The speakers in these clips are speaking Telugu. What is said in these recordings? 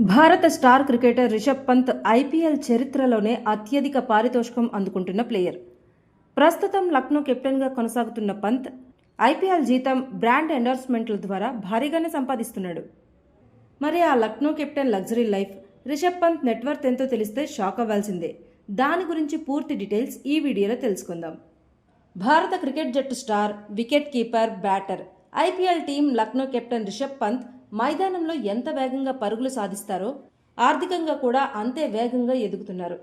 భారత star cricketer Rishabh Pant IPL చరిత్రలోనే అత్యధిక పారితోషికం అందుకుంటున్న ప్లేయర్. ప్రస్తుతం లక్నో కెప్టెన్గా కొనసాగుతున్న పంత్ ఐపీఎల్ జీతం, బ్రాండ్ ఎండోర్స్మెంట్ల ద్వారా భారీగానే సంపాదిస్తున్నాడు. మరి ఆ Lucknow captain luxury life, Rishabh Pant net worth ఎంతో తెలిస్తే షాక్ అవ్వాల్సిందే. దాని గురించి పూర్తి డీటెయిల్స్ ఈ వీడియోలో తెలుసుకుందాం. భారత క్రికెట్ జట్టు star, wicket keeper, batter, IPL team Lucknow captain Rishabh Pant మైదానంలో ఎంత వేగంగా పరుగులు సాధిస్తారో ఆర్థికంగా కూడా అంతే వేగంగా ఎదుగుతున్నారు.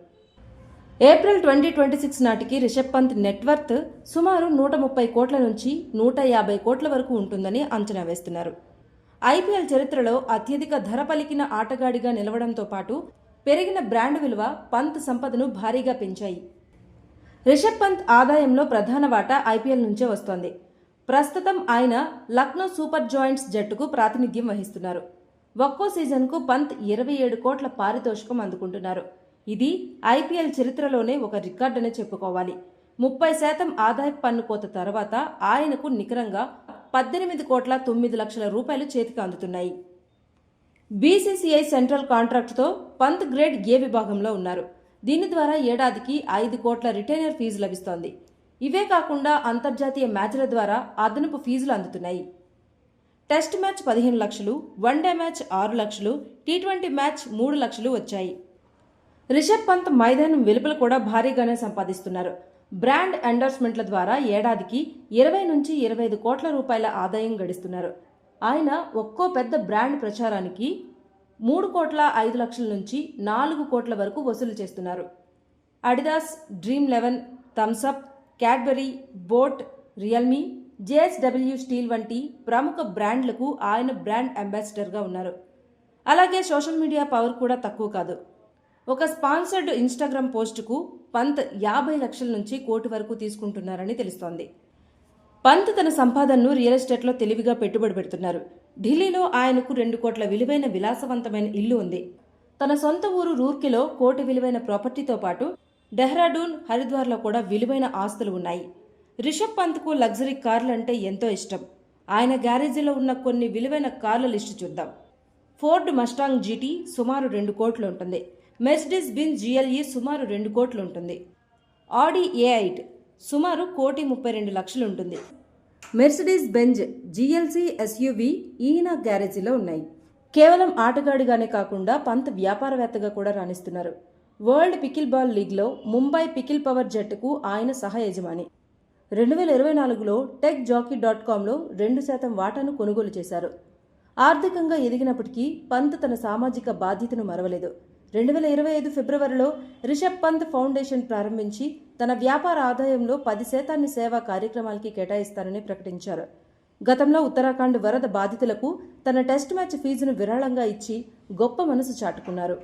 ఏప్రిల్ 2026 నాటికి రిషబ్ పంత్ నెట్వర్త్ సుమారు 130 కోట్ల నుంచి 150 కోట్ల వరకు ఉంటుందని అంచనా వేస్తున్నారు. ఐపీఎల్ చరిత్రలో అత్యధిక ధర పలికిన ఆటగాడిగా నిలవడంతో పాటు పెరిగిన బ్రాండ్ విలువ పంత్ సంపదను భారీగా పెంచాయి. రిషబ్ పంత్ ఆదాయంలో ప్రధాన వాటా ఐపీఎల్ నుంచే వస్తోంది. ప్రస్తుతం ఆయన లక్నో సూపర్ జాయింట్స్ జట్టుకు ప్రాతినిధ్యం వహిస్తున్నారు. ఒక్కో సీజన్కు పంత్ 27 కోట్ల పారితోషికం అందుకుంటున్నారు. ఇది ఐపీఎల్ చరిత్రలోనే ఒక రికార్డనే చెప్పుకోవాలి. 30% ఆదాయపు పన్ను కోత తర్వాత ఆయనకు నికరంగా 18 కోట్ల 9 లక్షల రూపాయలు చేతికి అందుతున్నాయి. బీసీసీఐ సెంట్రల్ కాంట్రాక్టుతో పంత్ గ్రేడ్ ఏ విభాగంలో ఉన్నారు. దీని ద్వారా ఏడాదికి 5 కోట్ల రిటైనర్ ఫీజు లభిస్తోంది. ఇవే కాకుండా అంతర్జాతీయ మ్యాచ్ల ద్వారా అదనపు ఫీజులు అందుతున్నాయి. టెస్ట్ మ్యాచ్ 15 లక్షలు, వన్డే మ్యాచ్ 6 లక్షలు, టీ20 మ్యాచ్ 3 లక్షలు వచ్చాయి. రిషబ్ పంత్ మైదానం వెలుపల కూడా భారీగానే సంపాదిస్తున్నారు. బ్రాండ్ ఎండోర్స్మెంట్ల ద్వారా ఏడాదికి 20 నుంచి 25 కోట్ల రూపాయల ఆదాయం గడిస్తున్నారు. ఆయన ఒక్కో పెద్ద బ్రాండ్ ప్రచారానికి 3 కోట్ల 5 లక్షల నుంచి 4 కోట్ల వరకు వసూలు చేస్తున్నారు. Adidas, Dream eleven, Thums Up, Cadbury, Boat, Realme, JSW steel వంటి ప్రముఖ బ్రాండ్లకు ఆయన బ్రాండ్ అంబాసిడర్గా ఉన్నారు. అలాగే సోషల్ మీడియా పవర్ కూడా తక్కువ కాదు. ఒక స్పాన్సర్డ్ ఇన్స్టాగ్రామ్ పోస్టుకు పంత్ 50 లక్షల నుంచి కోటి వరకు తీసుకుంటున్నారని తెలుస్తోంది. పంత్ తన సంపాదనను రియల్ ఎస్టేట్లో తెలివిగా పెట్టుబడి పెడుతున్నారు. ఢిల్లీలో ఆయనకు 2 కోట్ల విలువైన విలాసవంతమైన ఇల్లు ఉంది. తన సొంత ఊరు రూర్కీలో కోటి విలువైన ప్రాపర్టీతో పాటు డెహ్రాడూన్, హరిద్వార్లో కూడా విలువైన ఆస్తులు ఉన్నాయి. రిషబ్ పంత్కు లగ్జరీ కార్లు అంటే ఎంతో ఇష్టం. ఆయన గ్యారేజీలో ఉన్న కొన్ని విలువైన కార్ల లిస్టు చూద్దాం. ఫోర్డ్ మస్టాంగ్ జీటీ సుమారు 2 కోట్లు ఉంటుంది. మెర్సిడీస్ బెంజ్ GLE సుమారు 2 కోట్లు ఉంటుంది. ఆడి A8 సుమారు 1,32,00,000 ఉంటుంది. మెర్సిడీస్ బెంజ్ GLC SUV ఈయన గ్యారేజీలో ఉన్నాయి. కేవలం ఆటగాడిగానే కాకుండా పంత్ వ్యాపారవేత్తగా కూడా రాణిస్తున్నారు. వరల్డ్ పికిల్ బాల్ లీగ్లో ముంబై పికిల్ పవర్ జట్టుకు ఆయన సహ యజమాని. 2024లో techjockey.comలో 2% వాటాను కొనుగోలు చేశారు. ఆర్థికంగా ఎదిగినప్పటికీ పంత్ తన సామాజిక బాధ్యతను మరవలేదు. 2025 ఫిబ్రవరిలో రిషబ్ పంత్ ఫౌండేషన్ ప్రారంభించి తన వ్యాపార ఆదాయంలో 10% సేవా కార్యక్రమాలకి కేటాయిస్తారని ప్రకటించారు. గతంలో ఉత్తరాఖండ్ వరద బాధితులకు తన టెస్ట్ మ్యాచ్ ఫీజును విరాళంగా ఇచ్చి గొప్ప మనసు చాటుకున్నారు.